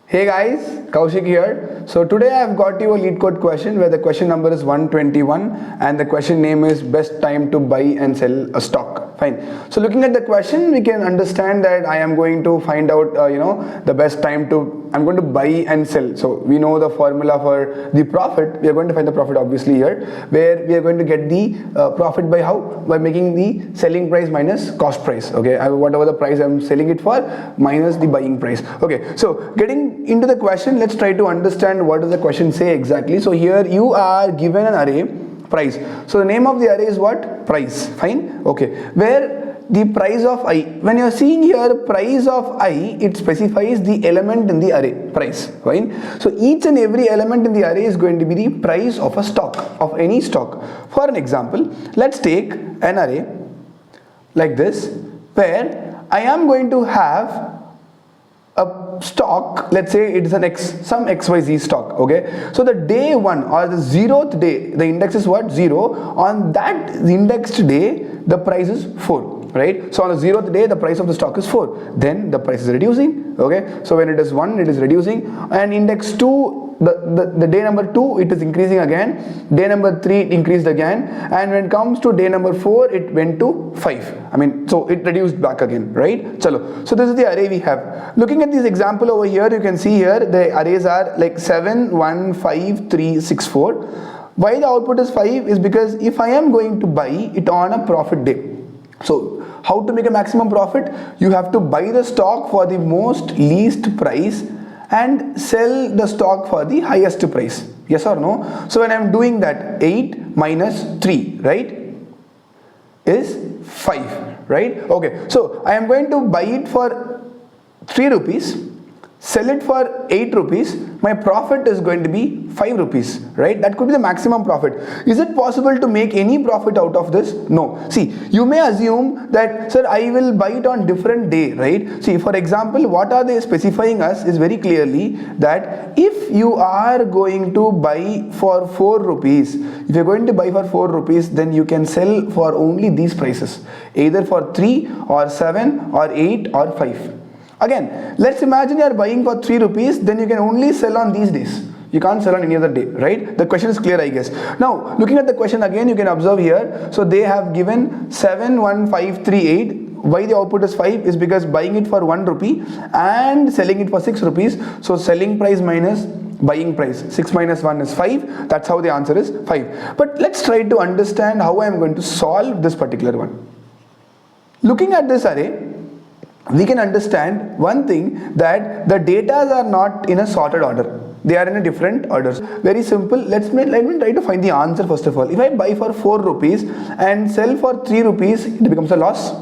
Hey guys, Kaushik here. So today I have got you a LeetCode question where the question number is 121 and the question name is best time to buy and sell a stock. Fine. So looking at the question, we can understand that I am going to find out, the best time I'm going to buy and sell. So we know the formula for the profit. We are going to find the profit obviously here, where we are going to get the profit by how? By making the selling price minus cost price. Okay, whatever the price I'm selling it for minus the buying price. Okay, so getting into the question, let's try to understand what does the question say exactly. So here you are given an array price. So the name of the array is what? Price. Fine. Okay, where the price of I, when you're seeing here price of I, it specifies the element in the array, price. Fine. So each and every element in the array is going to be the price of a stock, of any stock. For an example, let's take an array like this where I am going to have a stock, let's say it is some XYZ stock. Okay, so the day 1 or the 0th day, the index is what? 0. On that indexed day, the price is 4, right? So on the 0th day, the price of the stock is 4. Then the price is reducing. Okay, so when it is 1, it is reducing, and index 2, the day number 2, it is increasing again. Day number 3, it increased again, and when it comes to day number 4, it went to 5. So it reduced back again, right? Chalo. So this is the array we have. Looking at this example over here, you can see here the arrays are like 7, 1, 5, 3, 6, 4. Why the output is 5 is because if I am going to buy it on a profit day. So how to make a maximum profit? You have to buy the stock for the most least price and sell the stock for the highest price. Yes or no? So when I am doing that, 8 minus 3, right, is 5, right? Okay, so I am going to buy it for 3 rupees, sell it for 8 rupees, my profit is going to be 5 rupees, right? That could be the maximum profit. Is it possible to make any profit out of this? No. See, you may assume that, sir, I will buy it on different day, right? See, for example, what are they specifying us is very clearly that if you are going to buy for 4 rupees, if you're going to buy for 4 rupees, then you can sell for only these prices, either for 3 or 7 or 8 or 5. Again, let's imagine you are buying for 3 rupees, then you can only sell on these days. You can't sell on any other day, right? The question is clear, I guess. Now, looking at the question again, you can observe here. So they have given 7, 1, 5, 3, 8. Why the output is 5 is because buying it for 1 rupee and selling it for 6 rupees. So selling price minus buying price. 6 minus 1 is 5. That's how the answer is 5. But let's try to understand how I am going to solve this particular one. Looking at this array, we can understand one thing, that the datas are not in a sorted order. They are in a different orders. Very simple. Let me try to find the answer first of all. If I buy for 4 rupees and sell for 3 rupees, it becomes a loss.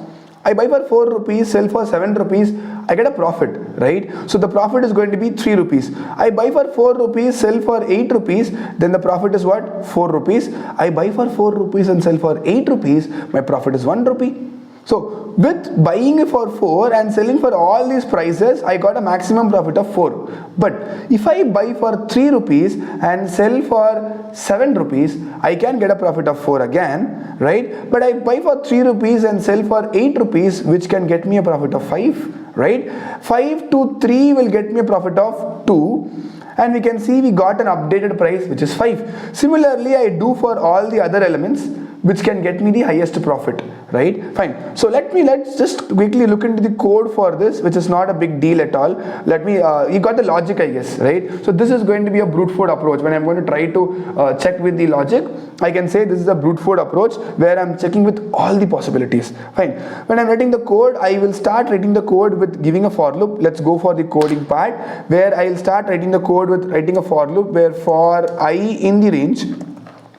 I buy for 4 rupees, sell for 7 rupees, I get a profit, right? So the profit is going to be 3 rupees. I buy for 4 rupees, sell for 8 rupees, then the profit is what? 4 rupees. I buy for 4 rupees and sell for 8 rupees, my profit is 1 rupee. So with buying for 4 and selling for all these prices, I got a maximum profit of 4. But if I buy for 3 rupees and sell for 7 rupees, I can get a profit of 4 again, right? But I buy for 3 rupees and sell for 8 rupees, which can get me a profit of 5, right? 5 to 3 will get me a profit of 2. And we can see we got an updated price, which is 5. Similarly, I do for all the other elements, which can get me the highest profit, right? Fine. So let's just quickly look into the code for this, which is not a big deal at all. You got the logic, I guess, right? So this is going to be a brute force approach. When I'm going to try to check with the logic, I can say this is a brute force approach where I'm checking with all the possibilities. Fine. When I'm writing the code, I will start writing the code with giving a for loop. Let's go for the coding part, where I'll start writing the code with writing a for loop where for I in the range.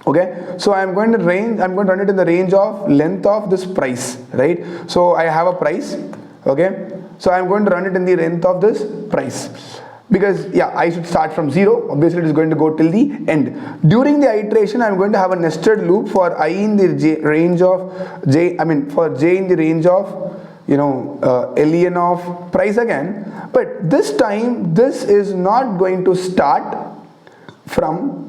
Okay, so I'm going to run it in the range of length of this price, right? So I have a price. Okay, so I'm going to run it in the length of this price, because I should start from 0. Obviously it is going to go till the end. During the iteration, I'm going to have a nested loop for I in the range of for j in the range of ln of price again. But this time this is not going to start from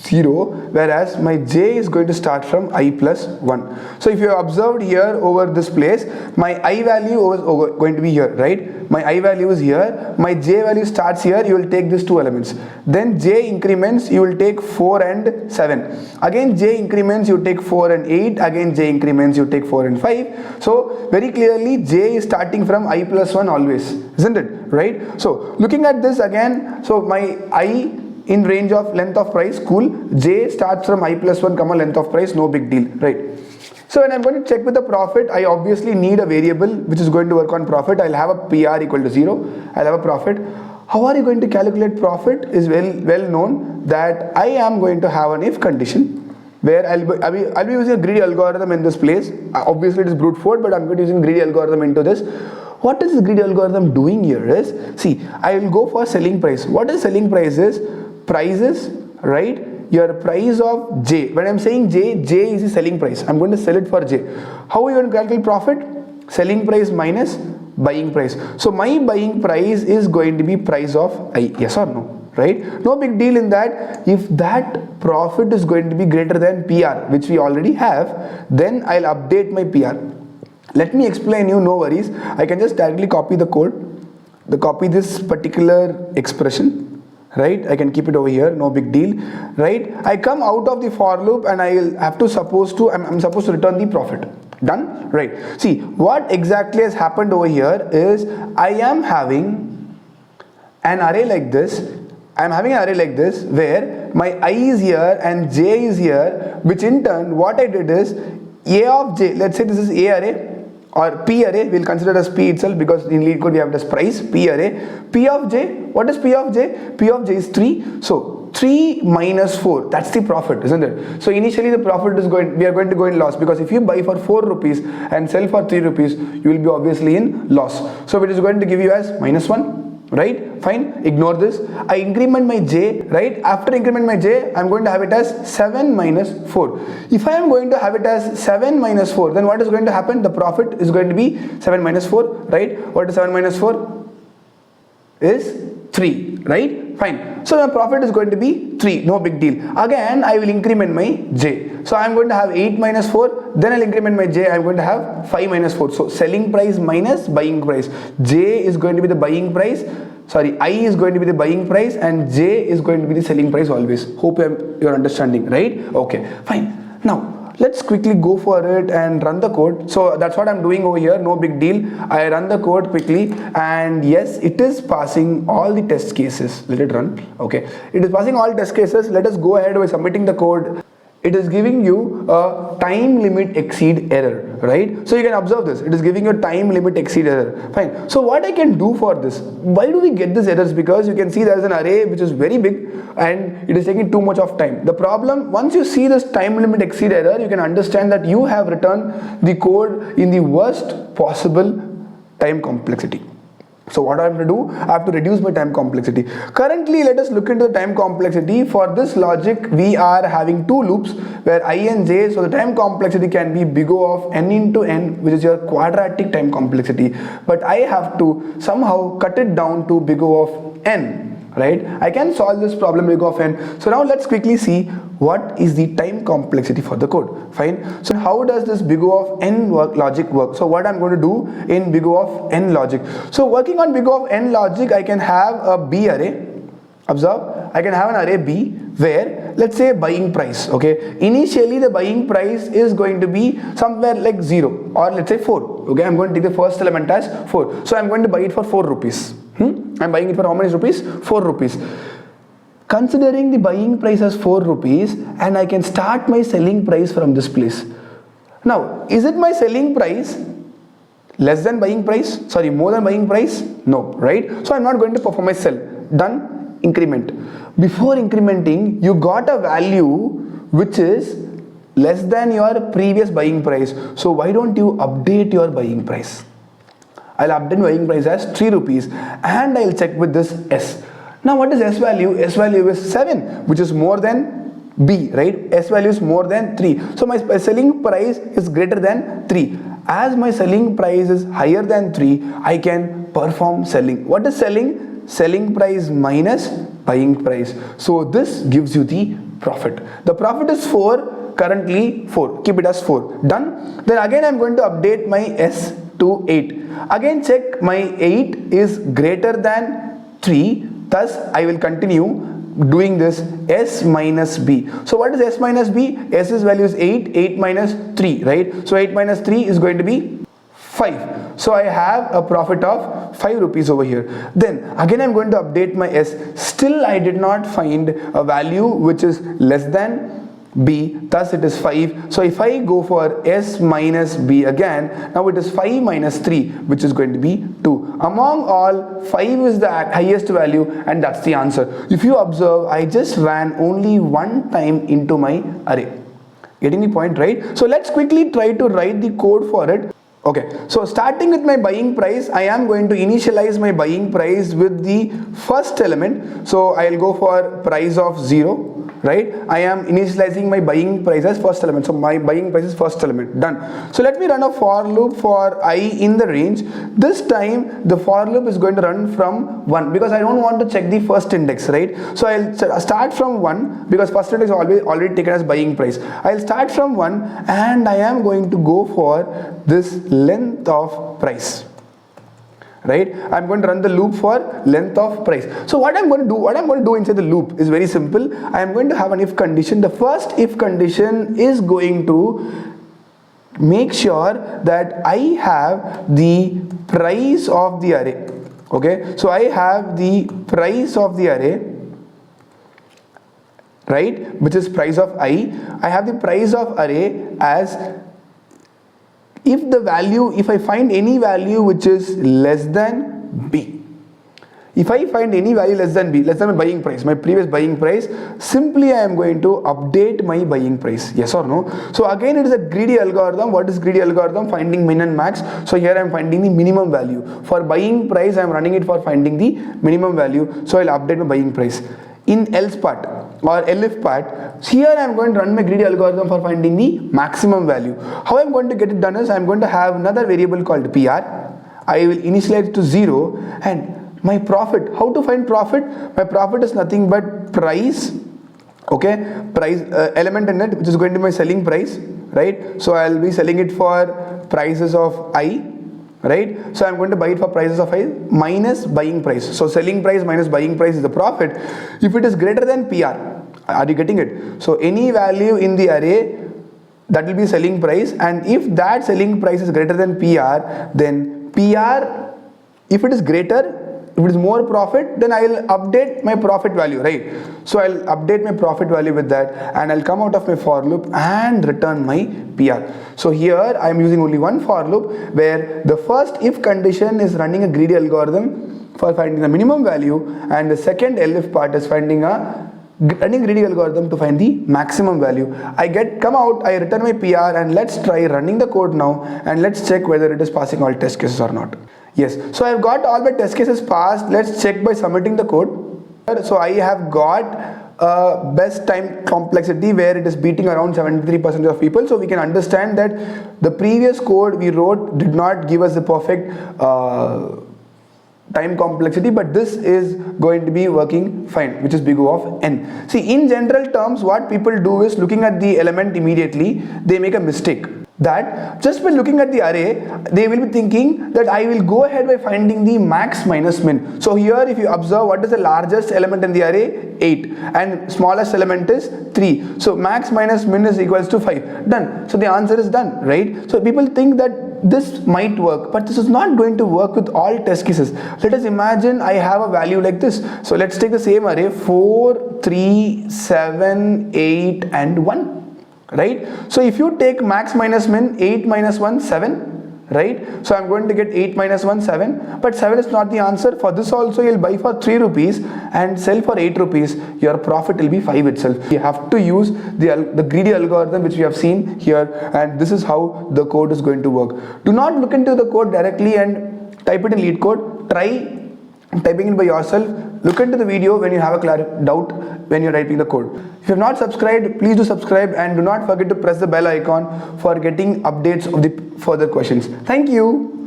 0, whereas my j is going to start from I plus 1. So if you have observed here over this place, my I value is going to be here, right? My I value is here, my j value starts here, you will take these two elements. Then j increments, you will take 4 and 7. Again j increments, you take 4 and 8. Again j increments, you take 4 and 5. So very clearly j is starting from I plus 1 always, isn't it? Right? So looking at this again, so my I in range of length of price, cool. J starts from I plus 1 comma length of price, no big deal, right? So when I'm going to check with the profit, I obviously need a variable which is going to work on profit. I'll have a PR equal to 0. I'll have a profit. How are you going to calculate profit is well known that I am going to have an if condition where I'll be using a greedy algorithm in this place. Obviously it is brute force, but I'm going to use a greedy algorithm into this. What is the greedy algorithm doing here is, see, I will go for selling price. What is selling price is, prices, right? Your price of j. When I'm saying j is the selling price. I'm going to sell it for j. How are you going to calculate profit? Selling price minus buying price. So my buying price is going to be price of I. Yes or no? Right? No big deal in that. If that profit is going to be greater than PR, which we already have, then I'll update my PR. Let me explain you, no worries. I can just directly copy the code, copy this particular expression. Right, I can keep it over here, no big deal, right? I come out of the for loop and I'll have to I'm supposed to return the profit. Done? Right. See, what exactly has happened over here is I am having an array like this. I'm having an array like this where my I is here and j is here, which in turn what I did is a of j, let's say this is a array or p array, we'll consider as p itself because in LeetCode we have this price, p array. P of j, what is p of j? P of j is 3. So 3 minus 4, that's the profit, isn't it? So initially the profit is we are going to go in loss, because if you buy for 4 rupees and sell for 3 rupees, you will be obviously in loss. So it is going to give you as minus 1. Right, fine, ignore this. I increment my j, right? After increment my j, I'm going to have it as 7 minus 4. If I am going to have it as 7 minus 4, then what is going to happen? The profit is going to be 7 minus 4, right? What is 7 minus 4? Is 3, right? Fine. So my profit is going to be 3, no big deal. Again, I will increment my j. So I'm going to have 8 minus 4, then I'll increment my j, I'm going to have 5 minus 4. So selling price minus buying price. J is going to be the buying price, sorry, I is going to be the buying price and j is going to be the selling price always. Hope you're understanding, right? Okay, fine. Now, let's quickly go for it and run the code. So that's what I'm doing over here, no big deal. I run the code quickly and yes, it is passing all the test cases. Let it run. Okay, it is passing all test cases. Let us go ahead by submitting the code. It is giving you a time limit exceed error, right? So you can observe this. It is giving you a time limit exceed error. Fine. So what I can do for this? Why do we get these errors? Because you can see there is an array which is very big and it is taking too much of time. The problem, once you see this time limit exceed error, you can understand that you have written the code in the worst possible time complexity. So what I have to do? I have to reduce my time complexity. Currently, let us look into the time complexity. For this logic, we are having two loops where I and j, so the time complexity can be big O of n into n, which is your quadratic time complexity. But I have to somehow cut it down to big O of n. Right? I can solve this problem big O of n. So now let's quickly see what is the time complexity for the code. Fine. So how does this big O of n logic work? So what I'm going to do in big O of n logic. So working on big O of n logic, I can have a b array. Observe, I can have an array b where, let's say, buying price. Okay, initially the buying price is going to be somewhere like 0 or let's say 4. Okay, I'm going to take the first element as 4. So I'm going to buy it for 4 rupees. I'm buying it for how many rupees? 4 rupees. Considering the buying price as 4 rupees, and I can start my selling price from this place. Now, is it my selling price less than buying price? Sorry, more than buying price? No, right? So I'm not going to perform my sell. Done. Increment. Before incrementing, you got a value which is less than your previous buying price. So why don't you update your buying price? I'll update buying price as 3 rupees and I'll check with this S. Now what is S value? S value is 7, which is more than B, right? S value is more than 3. So my selling price is greater than 3. As my selling price is higher than 3, I can perform selling. What is selling? Selling price minus buying price. So this gives you the profit. The profit is 4, currently 4, keep it as 4, done. Then again I'm going to update my S to 8. Again check my 8 is greater than 3, thus I will continue doing this S minus B. So what is S minus B? S's value is 8, 8 minus 3, right? So 8 minus 3 is going to be 5. So I have a profit of 5 rupees over here. Then again I'm going to update my S. Still I did not find a value which is less than B, thus it is 5. So if I go for S minus B again, now it is 5 minus 3, which is going to be 2. Among all, 5 is the highest value, and that's the answer. If you observe, I just ran only one time into my array. Getting the point, right? So let's quickly try to write the code for it. Okay, so starting with my buying price, I am going to initialize my buying price with the first element. So I'll go for price of 0, right? I am initializing my buying price as first element. So my buying price is first element, done. So let me run a for loop for I in the range. This time the for loop is going to run from 1 because I don't want to check the first index, right? So I'll start from 1 because first index is already taken as buying price. I'll start from 1 and I am going to go for this length of price, right? I'm going to run the loop for length of price. So what I'm going to do inside the loop is very simple. I'm going to have an if condition. The first if condition is going to make sure that I have the price of the array. Okay, so I have the price of the array, right, which is price of I have the price of array as if I find any value which is less than B. If I find any value less than B, less than my buying price, my previous buying price, simply I am going to update my buying price. Yes or no? So again it is a greedy algorithm. What is greedy algorithm? Finding min and max. So here I am finding the minimum value. For buying price I am running it for finding the minimum value. So I'll update my buying price. In else part or elif part, here I am going to run my greedy algorithm for finding the maximum value. How I am going to get it done is I am going to have another variable called PR. I will initialize it to 0 and my profit. How to find profit? My profit is nothing but price, okay, price element in it, which is going to be my selling price, right? So I will be selling it for prices of I, right? So I'm going to buy it for prices of I minus buying price. So selling price minus buying price is the profit. If it is greater than PR, are you getting it? So any value in the array, that will be selling price, and if that selling price is greater than PR, then PR, if it is greater, if it is more profit, then I will update my profit value, right? So I'll update my profit value with that and I'll come out of my for loop and return my PR. So here I am using only one for loop where the first if condition is running a greedy algorithm for finding the minimum value, and the second elif part is finding a running greedy algorithm to find the maximum value. I return my PR, and let's try running the code now and let's check whether it is passing all test cases or not. Yes, so I've got all my test cases passed. Let's check by submitting the code. So I have got best time complexity where it is beating around 73% of people. So we can understand that the previous code we wrote did not give us the perfect time complexity, but this is going to be working fine, which is big O of n. See, in general terms, what people do is looking at the element immediately, they make a mistake. That just by looking at the array, they will be thinking that I will go ahead by finding the max minus min. So here if you observe, what is the largest element in the array? 8, and smallest element is 3. So max minus min is equals to 5. Done. So the answer is done, right? So people think that this might work, but this is not going to work with all test cases. Let us imagine I have a value like this. So let's take the same array, 4, 3, 7, 8 and 1. Right? So if you take max minus min, 8 minus 1, 7, right? So I'm going to get 8 minus 1, 7, but 7 is not the answer. For this also you'll buy for 3 rupees and sell for 8 rupees. Your profit will be 5 itself. You have to use the greedy algorithm which we have seen here, and this is how the code is going to work. Do not look into the code directly and type it in LeetCode. Try typing it by yourself. Look into the video when you have a doubt when you're typing the code. If you have not subscribed, please do subscribe, and do not forget to press the bell icon for getting updates of the further questions. Thank you.